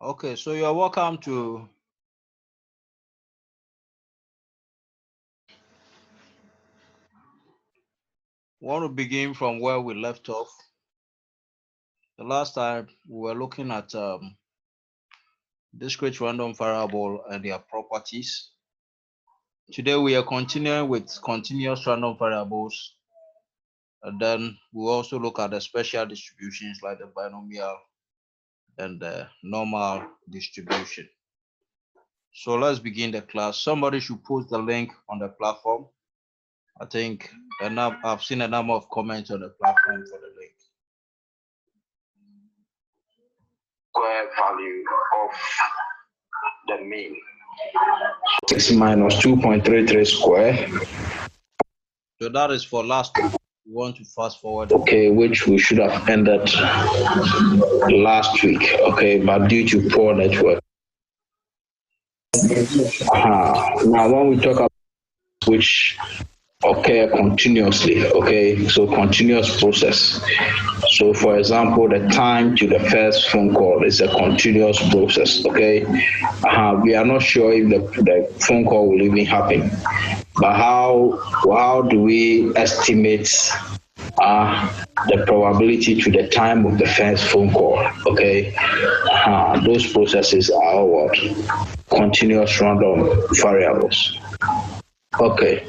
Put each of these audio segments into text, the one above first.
Okay, so you're welcome to want to begin from where we left off. The last time we were looking at discrete random variable and their properties. Today we are continuing with continuous random variables, and then we'll also look at the special distributions like the binomial and the normal distribution. So let's begin the class. Somebody should post the link on the platform. I think I've seen a number of comments on the platform for the link. Square value of the mean. 6 minus 2.33 square. So that is for last week. We want to fast forward. Okay, which we should have ended last week. Okay, but due to poor network. Now, when we talk about which occur continuously, okay, so continuous process. So, for example, the time to the first phone call is a continuous process, okay. We are not sure if the phone call will even happen, but how do we estimate the probability to the time of the first phone call? Okay, those processes are what? Continuous random variables. Okay,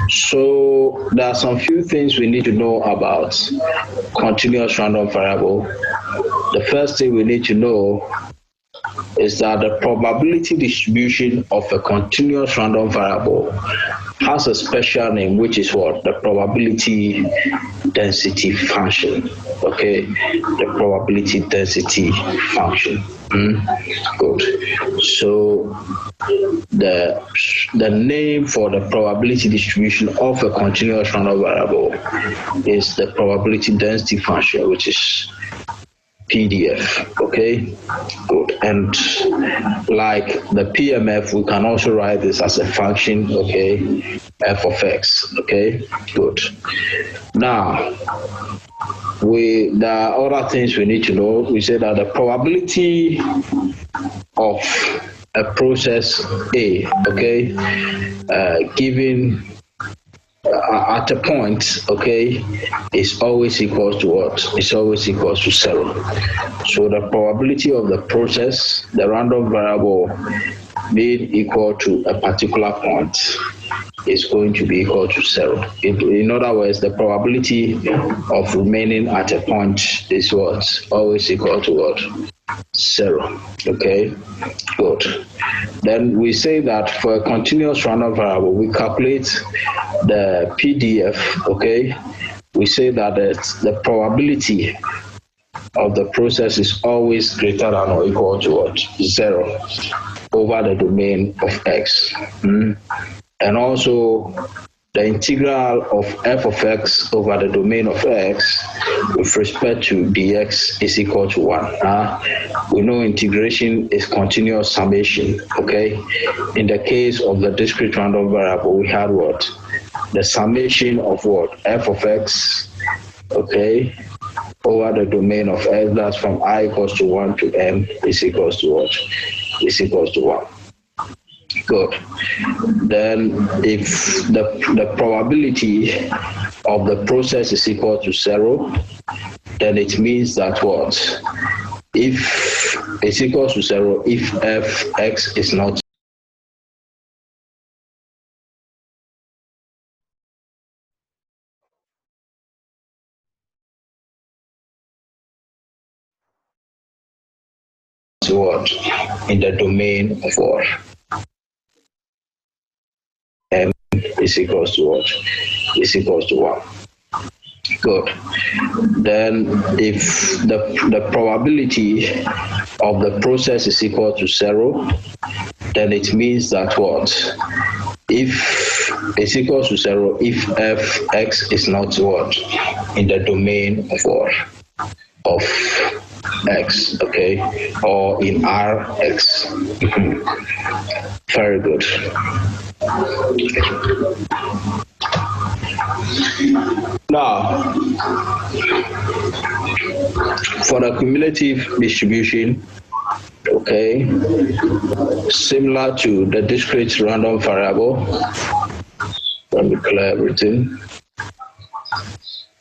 so there are some few things we need to know about continuous random variable. The first thing we need to know is that the probability distribution of a continuous random variable has a special name, which is what? The probability density function. Okay, the probability density function. Good. So the name for the probability distribution of a continuous random variable is the probability density function, which is PDF. Okay, good. And like the PMF, we can also write this as a function. Okay, f of x. Okay, good. Now there are other things we need to know. We say that the probability of a process A, okay, given at a point, okay, is always equals to what? It's always equals to 0. So the probability of the process, the random variable, being equal to a particular point is going to be equal to 0. In other words, the probability of remaining at a point is what? Always equal to what? 0. Okay, good. Then we say that for a continuous random variable, we calculate the PDF. Okay, we say that the probability of the process is always greater than or equal to what? 0 over the domain of x. And also the integral of f of x over the domain of x with respect to dx is equal to 1. We know integration is continuous summation. Okay, in the case of the discrete random variable, we had what? The summation of what? F of x, okay, over the domain of x, that's from I equals to 1 to m, is equals to what? Is equals to 1. Good. Then if the probability of the process is equal to 0, then it means that what? If it's equal to 0, if fx is not what? In the domain of what? M is equals to what? Is equals to 1. Good. Then if the probability of the process is equal to 0, then it means that what? If it's equal to 0, if fx is not what? In the domain of what? Of x, okay, or in Rx. Very good. Now, for the cumulative distribution, Okay, similar to the discrete random variable. Let me clear everything.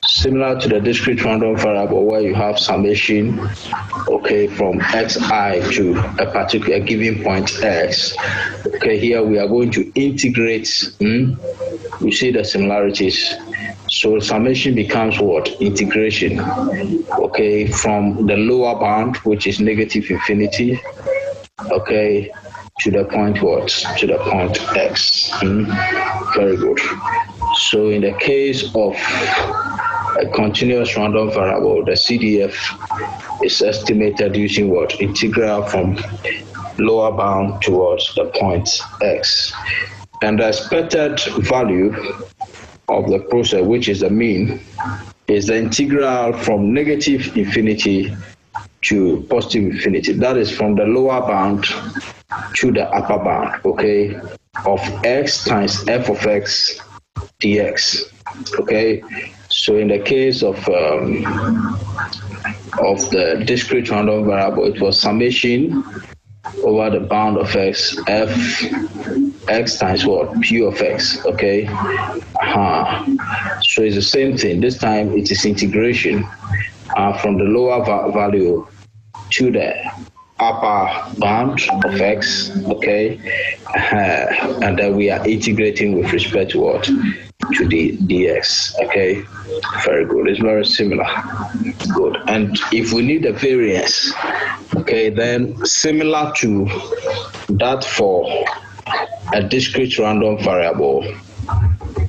Similar to the discrete random variable where you have summation, okay, from xi to a particular given point x. Okay, here we are going to integrate. You see the similarities. So summation becomes what? Integration. Okay, from the lower bound, which is negative infinity, okay, to the point what? To the point x. Very good. So in the case of a continuous random variable, the CDF is estimated using what? Integral from lower bound towards the point x. And the expected value of the process, which is the mean, is the integral from negative infinity to positive infinity. That is from the lower bound to the upper bound, okay, of x times f of x dx. Okay, so in the case of the discrete random variable, it was summation over the bound of x, f x times what? P of x. Okay, so it's the same thing. This time it is integration from the lower value to the upper bound of x. Okay, and then we are integrating with respect to what? To the dx. Okay, very good. It's very similar. Good. And if we need a variance, okay, then similar to that for a discrete random variable,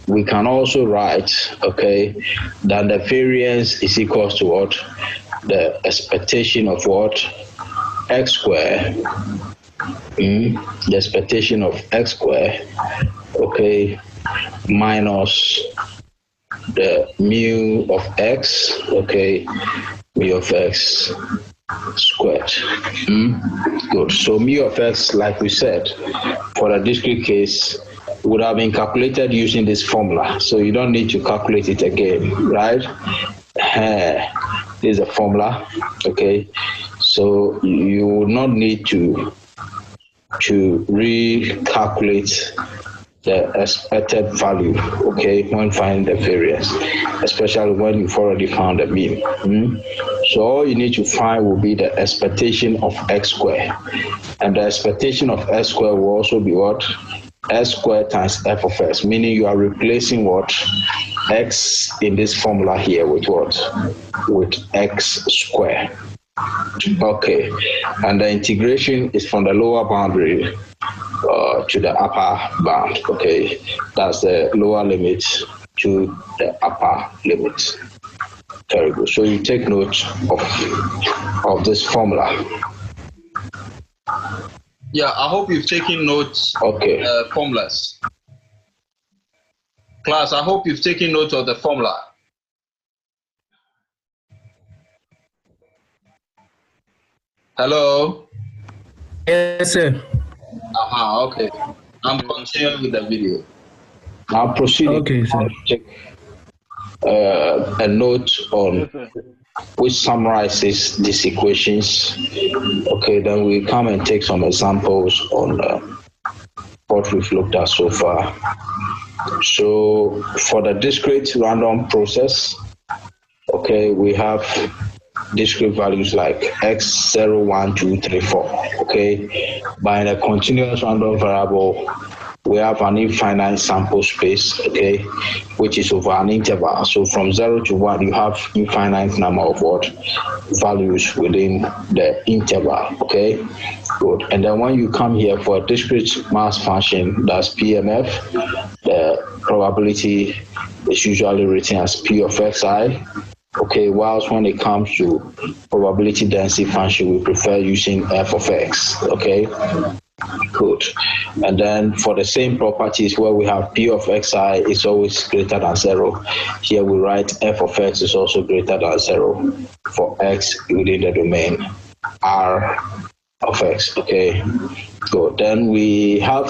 we can also write, okay, that the variance is equal to what? The expectation of what? X square. The expectation of x square, okay, minus the mu of x, okay, mu of x squared. Good. So mu of x, like we said, for the discrete case, would have been calculated using this formula. So you don't need to calculate it again, right? This is a formula, okay? So you will not need to recalculate the expected value, okay, when finding the variance, especially when you've already found the mean. So all you need to find will be the expectation of x squared. And the expectation of x squared will also be what? S squared times f of x, meaning you are replacing what? X in this formula here with what? With x squared. Okay, and the integration is from the lower boundary to the upper bound. Okay, that's the lower limit to the upper limit. Very good. So you take note of this formula. Yeah, I hope you've taken notes. Okay. Formulas. Class, I hope you've taken note of the formula. Hello? Yes, sir. Okay. I'm continuing with the video. Now proceeding. Okay, sir. Check a note on which summarizes these equations. Okay, then we come and take some examples on what we've looked at so far. So for the discrete random process, okay, we have discrete values like x0, 1, 2, 3, 4. Okay, but in a continuous random variable, we have an infinite sample space, okay, which is over an interval. So from 0 to 1, you have infinite number of what? Values within the interval, okay? Good. And then when you come here for a discrete mass function, that's PMF, the probability is usually written as P of xi. Okay, whilst when it comes to probability density function, we prefer using f of x, okay? Good. And then for the same properties where we have P of xi is always greater than 0, here we write f of x is also greater than 0 for x within the domain R of x, okay? Good. Then we have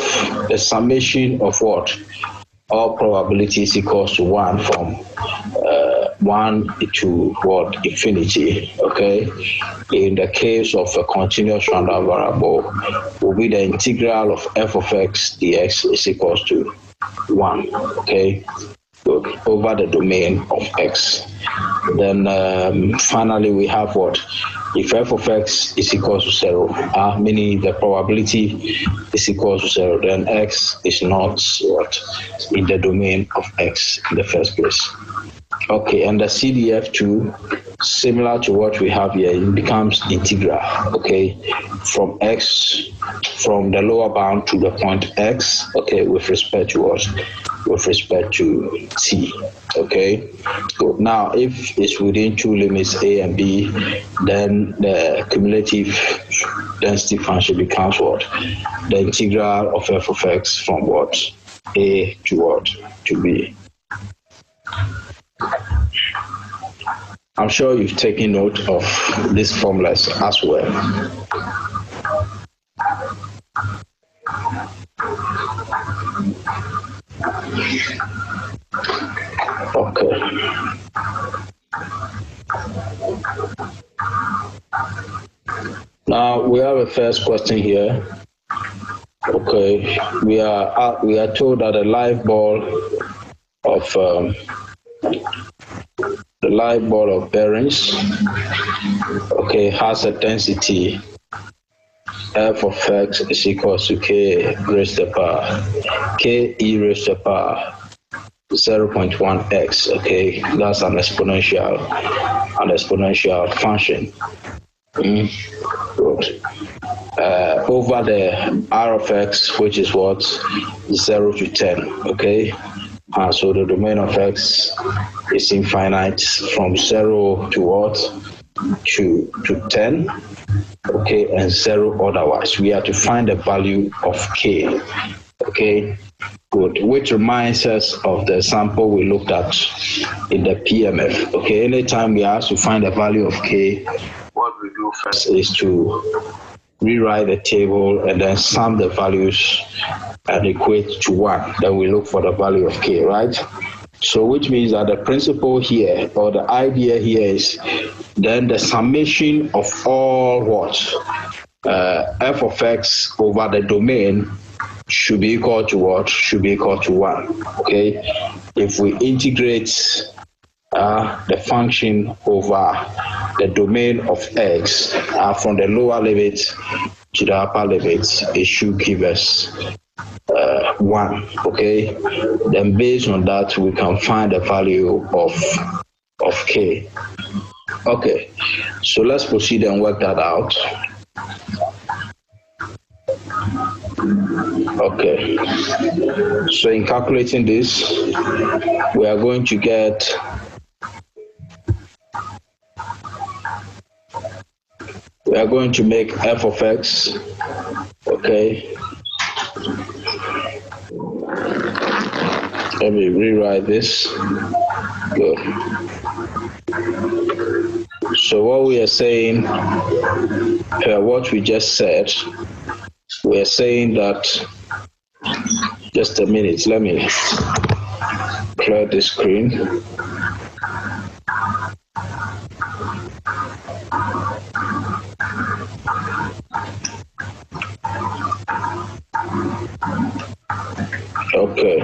the summation of what? All probabilities equals to 1 from 1 to what? Infinity, okay? In the case of a continuous random variable, will be the integral of f of x dx is equals to 1, okay? Good. Over the domain of x. Then finally we have what? If f of x is equal to 0, meaning the probability is equal to 0, then x is not what? In the domain of x in the first place. Okay, and the CDF2, similar to what we have here, it becomes integral, okay, from x, from the lower bound to the point x, okay, with respect to what? With respect to t, okay. So now, if it's within two limits a and b, then the cumulative density function becomes what? The integral of f of x from what? A to what? To b. I'm sure you've taken note of these formulas as well. Okay. Now we have a first question here. Okay, we are told that a live ball of bearings, okay, has a density f of x is equals to k raised to the power k e raised to the power 0.1x, okay, that's an exponential function. Good. Over the r of x, which is what? 0 to 10, okay? So the domain of x is infinite from 0 to what? To 10, okay, and 0 otherwise. We have to find the value of k, okay? Good, which reminds us of the sample we looked at in the PMF, okay? Anytime we ask to find the value of k, what we do first is to rewrite the table and then sum the values and equate to 1. Then we look for the value of k, right? So which means that the principle here, or the idea here, is then the summation of all what? F of x over the domain should be equal to what? Should be equal to 1, okay? If we integrate the function over the domain of x from the lower limit to the upper limit, it should give us 1, okay? Then based on that, we can find the value of k. Okay, so let's proceed and work that out. Okay, so in calculating this, we are going to get make f of x, okay. Let me rewrite this. Good. So what we are saying, what we just said, we are saying that, just a minute, let me clear the screen. Okay.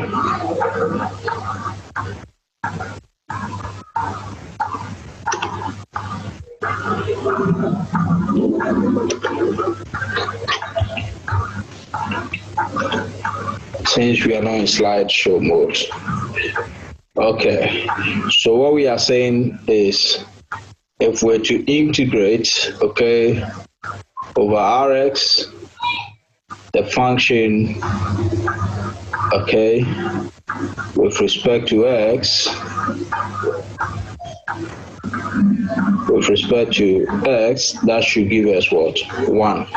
Since we are not in slideshow mode. Okay. So what we are saying is, if we're to integrate, okay, over Rx, the function, okay, with respect to x, that should give us what? 1.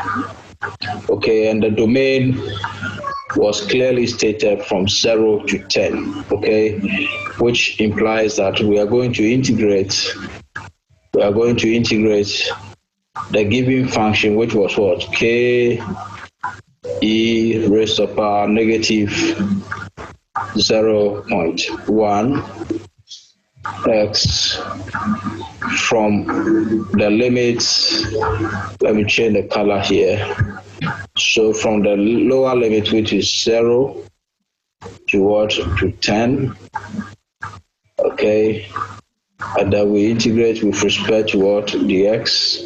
Okay, and the domain was clearly stated from 0 to 10, okay, which implies that we are going to integrate the given function, which was what? K e raised to the power negative 0.1 x from the limits. Let me change the color here. So from the lower limit, which is 0 to what? To 10. Okay. And then we integrate with respect to what? The x,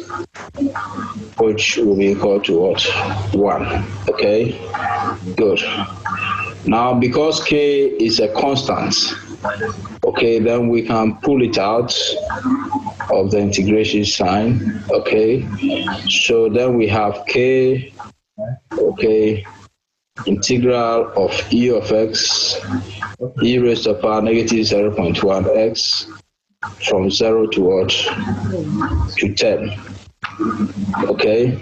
which will be equal to what? 1. Okay. Good. Now, because k is a constant, okay, then we can pull it out of the integration sign. Okay. So then we have k, okay, integral of e of x, e raised to the power negative 0.1 x from 0 to what? To 10. Okay,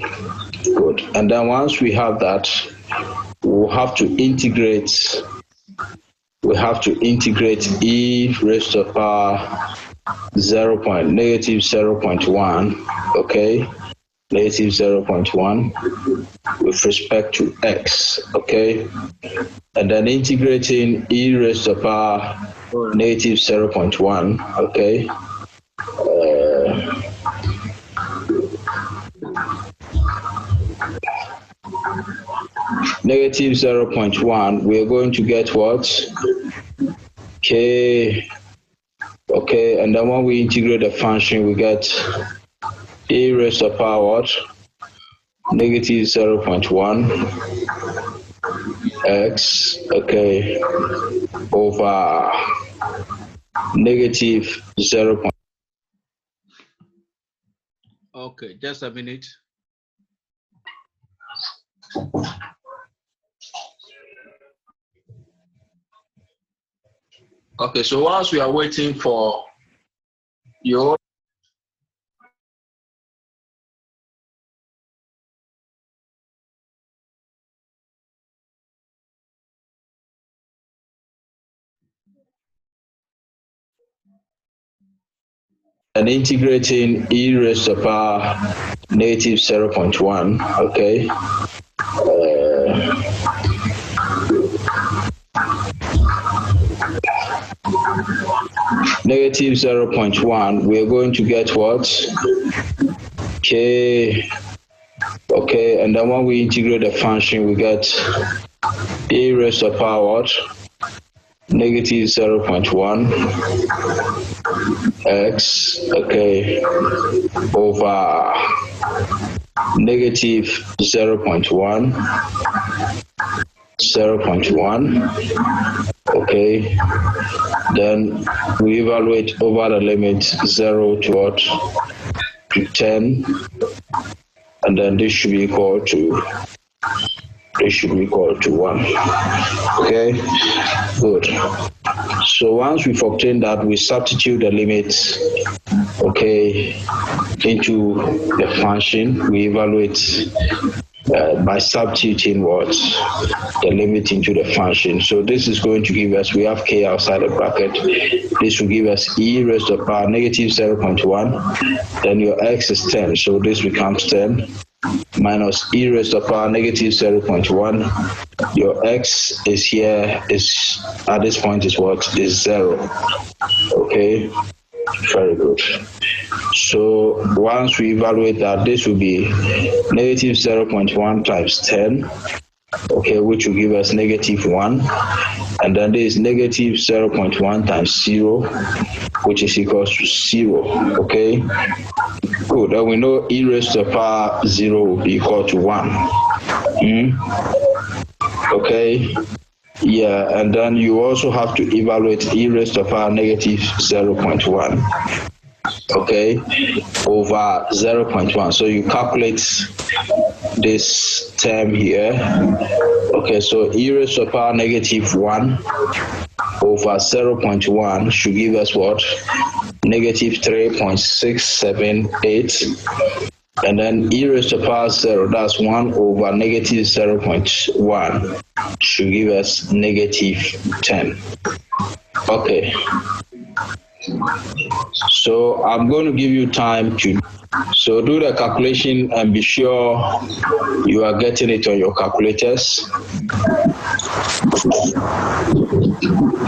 good. And then once we have that, we'll have to integrate. We have to integrate e raised to the power negative 0.1. Okay, negative 0.1 with respect to x. Okay, and then integrating e raised to the power negative 0.1. Okay. Negative 0.1, we're going to get what? K. Okay, and then when we integrate the function, we get e raised to the power what? Negative 0.1 x, okay, over negative 0. Okay, just a minute. Okay, so whilst we are waiting for your and integrating e raised to the power negative 0.1, okay. Negative 0.1, we're going to get what? K. Okay, and then when we integrate the function, we get e raised to the power what? Negative 0.1 x, okay, over negative 0.1, okay. Then we evaluate over the limit 0 to what? To 10, and then this should be equal to 1. Okay, good. So once we've obtained that, we substitute the limits, okay, into the function. We evaluate by substituting what? The limit into the function. So this is going to give us, we have k outside the bracket. This will give us e raised to the power negative 0.1. Then your x is 10. So this becomes 10 minus e raised to the power negative 0.1. Your x is here, is at this point is what? Is 0. Okay, very good. So once we evaluate that, this will be negative 0.1 times 10, okay, which will give us negative 1. And then there is negative 0.1 times 0, which is equals to 0. Okay, good. And we know e raised to the power 0 will be equal to 1. Okay, yeah, and then you also have to evaluate e raised to the power negative 0.1. Okay, over 0.1. So you calculate this term here. Okay, so e raised to the power negative 1 over 0.1 should give us what? Negative 3.678. And then e raised to the power 0, that's 1 over negative 0.1, should give us negative 10. Okay. So I'm going to give you time to do the calculation and be sure you are getting it on your calculators.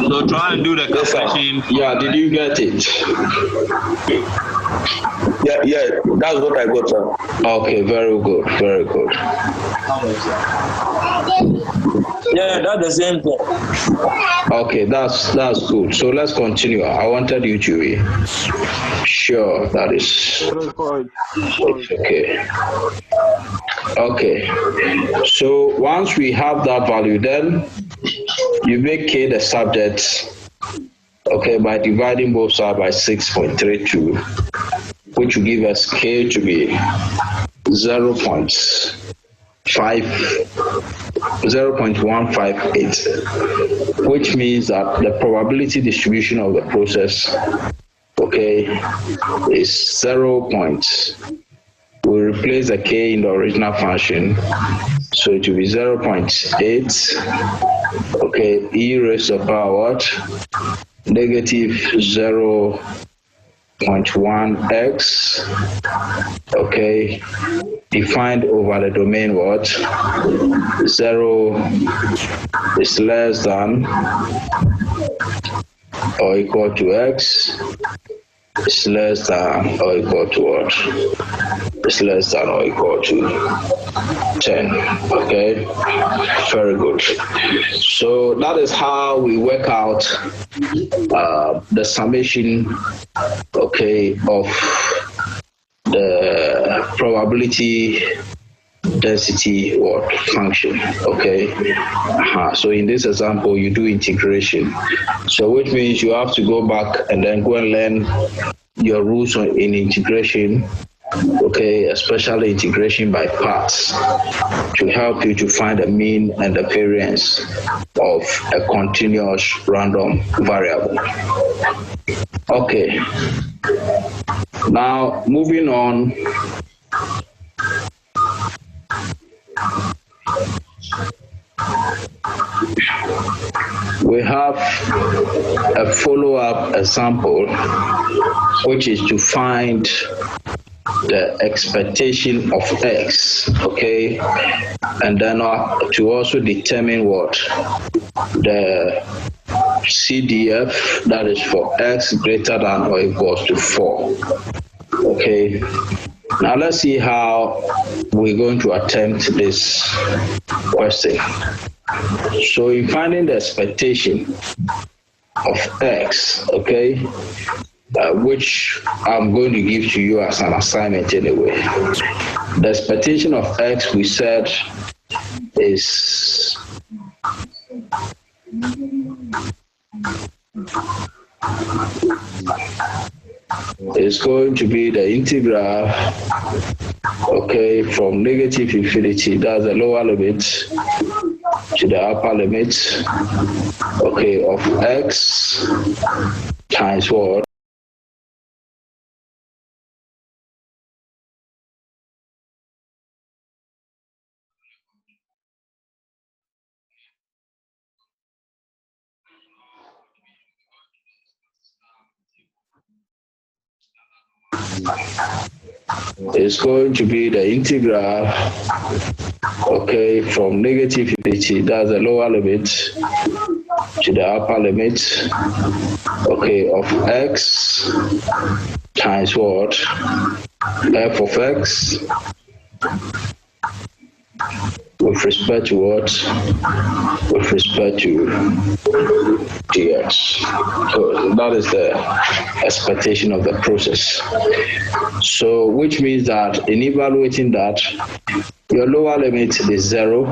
So try and do the calculation. Yeah, did you get it? Yeah, that's what I got, sir. Okay, very good, very good. Yeah, that's the same thing. Okay, that's good. So let's continue. I wanted you to be sure that is okay. Okay. So once we have that value, then you make K the subject, okay, by dividing both sides by 6.32, which will give us K to be 0.158, which means that the probability distribution of the process, okay, is 0. We replace the K in the original function, so it will be 0.8, okay, e raised to the power what? Negative 0.1x, okay, defined over the domain what? 0 is less than or equal to x, is less than or equal to what? Is less than or equal to 10. Okay, very good. So that is how we work out the summation, okay, of the probability density or function. Okay, so in this example you do integration, so which means you have to go back and then go and learn your rules in integration, okay, especially integration by parts, to help you to find the mean and the variance of a continuous random variable. Okay, now moving on. We have a follow-up example, which is to find the expectation of x, okay, and then to also determine what the CDF, that is for x greater than or equals to 4. Okay, now let's see how we're going to attempt this question. So in finding the expectation of x, okay, which I'm going to give to you as an assignment anyway. The expectation of x, we said, is going to be the integral, okay, from negative infinity, that's the lower limit, to the upper limit, okay, of x times what? Is going to be the integral, okay, from negative infinity, that's the lower limit, to the upper limit, okay, of x times what? F of x with respect to what? With respect to dx. So that is the expectation of the process. So which means that in evaluating that, your lower limit is 0,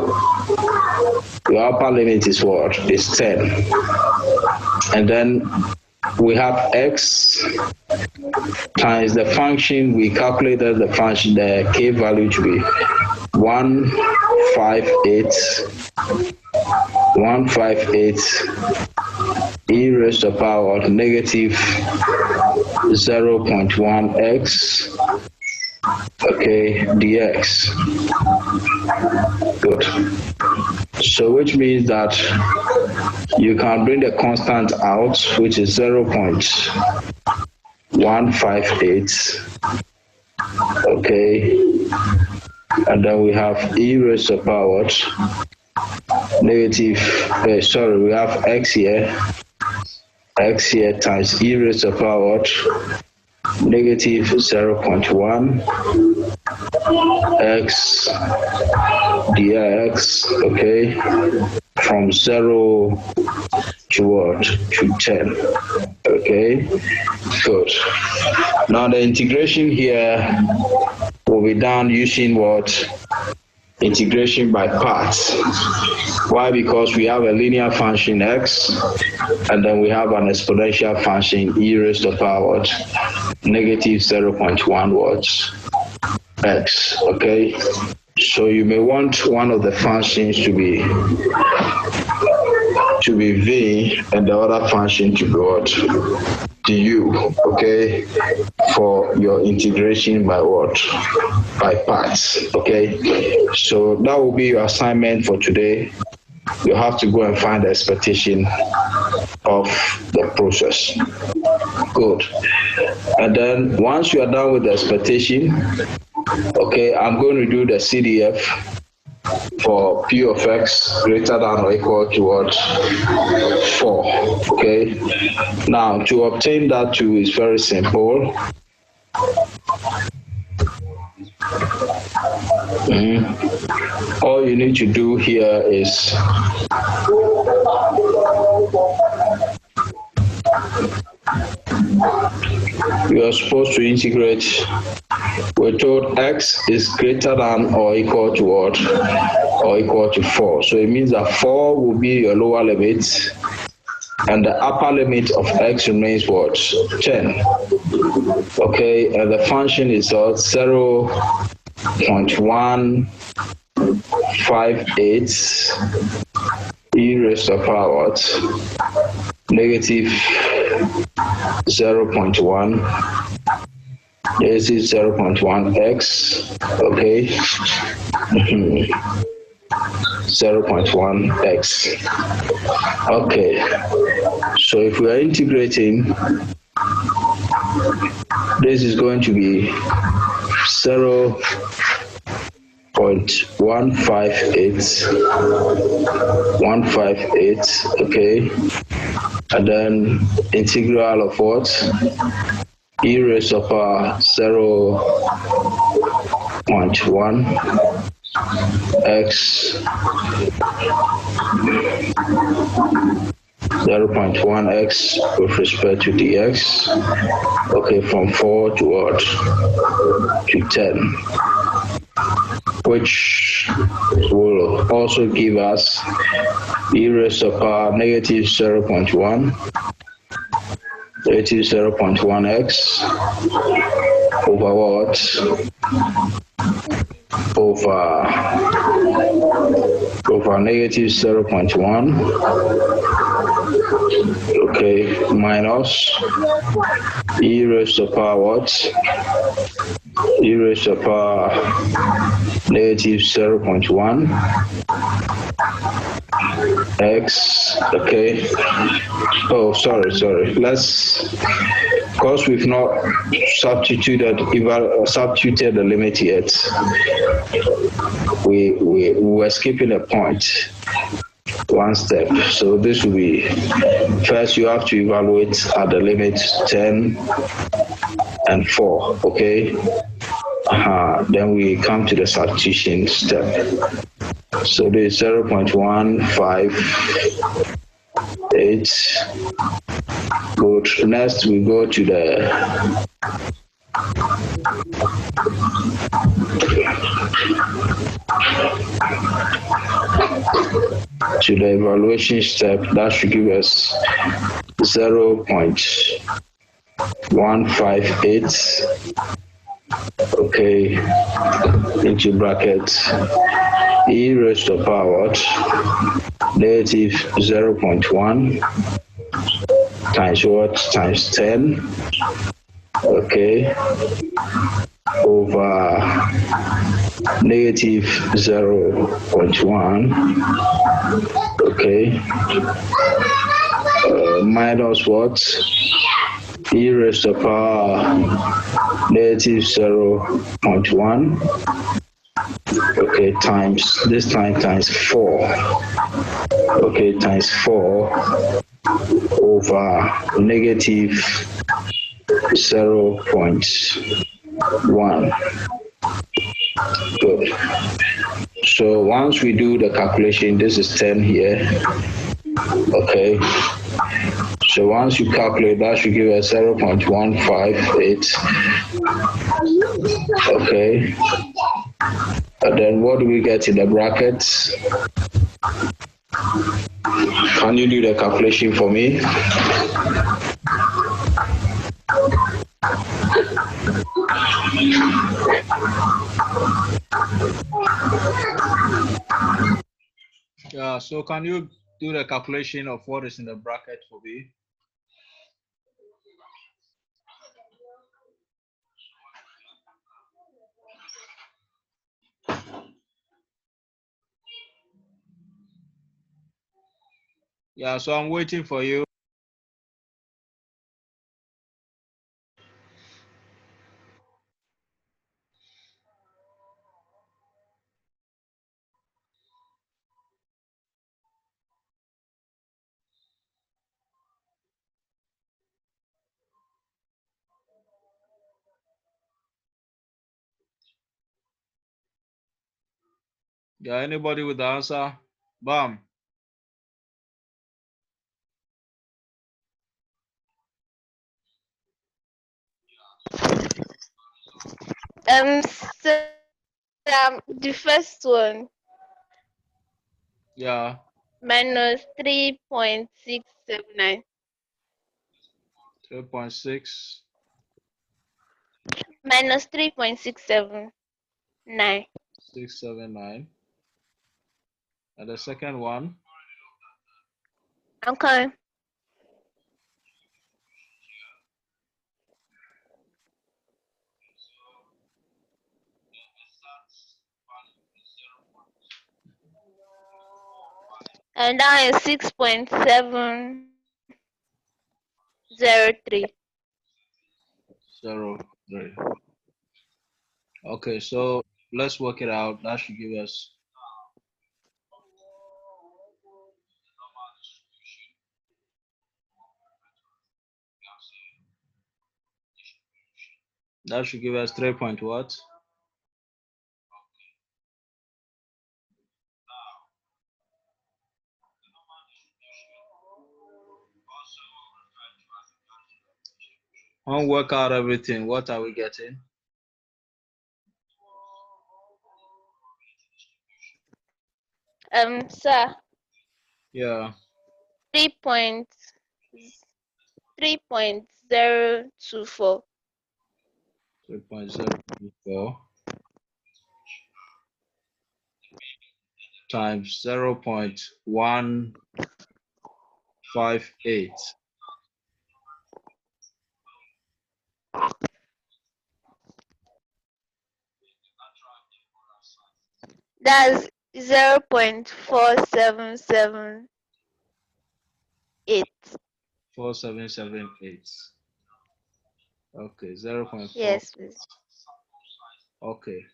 your upper limit is what? Is 10. And then we have x times the function. We calculated the function, the k value to be 158 e raised to the power of negative 0.1x, okay, dx. Good. So which means that you can bring the constant out, which is 0.158. Okay, and then we have e raised to the power what? Negative, we have x here times e raised to the power what? Negative 0.1 x dx, okay, from 0 to what? To 10. Okay, good. Now the integration here will be done using what? Integration by parts. Why? Because we have a linear function x, and then we have an exponential function e raised to the power what? Negative 0.1 what? X. Okay, so you may want one of the functions to be v and the other function to be what? Du. Okay, for your integration by what? By parts. Okay, so that will be your assignment for today. You have to go and find the expectation of the process. Good. And then once you are done with the expectation, okay, I'm going to do the CDF for P of x greater than or equal to what? 4. Okay. Now to obtain that too is very simple. All you need to do here is you are supposed to integrate. We're told x is greater than or equal to what? Or equal to 4. So it means that 4 will be your lower limit, and the upper limit of x remains what? 10. Okay, and the function is 0.158 e raised to the power what? Negative 0.1. This is 0.1x. Okay. 0.1x. Okay, so if we are integrating, this is going to be 0.158, okay, and then integral of what? E raised to the power 0.1 x 0.1x with respect to dx, okay, from 4 to what? To 10, which will also give us e raised to the power negative 0.1 0.1x over what? Over negative 0.1, okay, minus e raised to the power what? E raised to the power negative 0.1 x, okay. Oh, sorry. Let's, because we've not substituted the limit yet, we were skipping a point, one step. So this will be, first you have to evaluate at the limit 10 and 4, okay. Then we come to the substitution step. So this is 0.158. Good. Next we go to the evaluation step. That should give us 0.158, okay, into bracket e raised to the power negative 0.1 times what? Times 10, okay, over negative 0.1, okay, minus what? E raised to the power negative 0.1. Okay, times this time times 4. Okay, times 4 over negative 0.1. Good. So once we do the calculation, this is 10 here. Okay. So once you calculate, that should give us 0.158. Okay. And then what do we get in the brackets? Can you do the calculation for me? Yeah, so can you do the calculation of what is in the bracket for me? Yeah, so I'm waiting for you. Yeah, anybody with the answer? Bam. So, the first one. Yeah. Minus 3.679. 3.6. Minus 3.679. 679. And the second one? Okay. And that is 6.703. 03. Okay, so let's work it out. That should give us that should give us 3 point what? When we work out everything, what are we getting? Sir. Yeah. 3.024. 3.024 times 0.158. That's 0.4778. 4778. Okay, 0.4. Yes, please. Okay.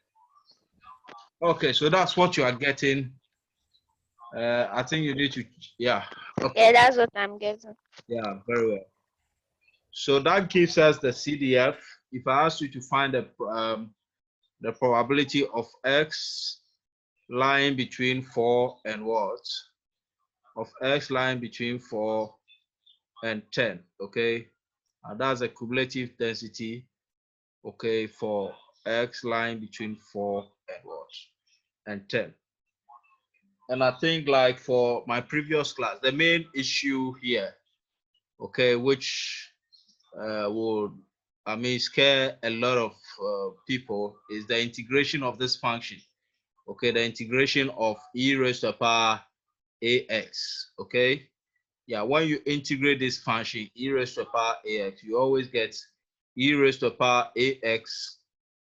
Okay, so that's what you are getting. I think you need to, yeah. Okay. Yeah, that's what I'm getting. Yeah, very well. So that gives us the CDF. If I ask you to find the probability of X lying between 4 and what? Of X lying between 4 and 10, okay? And that's a cumulative density, okay, for X lying between 4 and what? And 10. And I think like for my previous class, the main issue here, okay, which would, I mean, scare a lot of people is the integration of this function. Okay, the integration of e raised to the power ax. Okay, yeah, when you integrate this function e raised to the power ax, you always get e raised to the power ax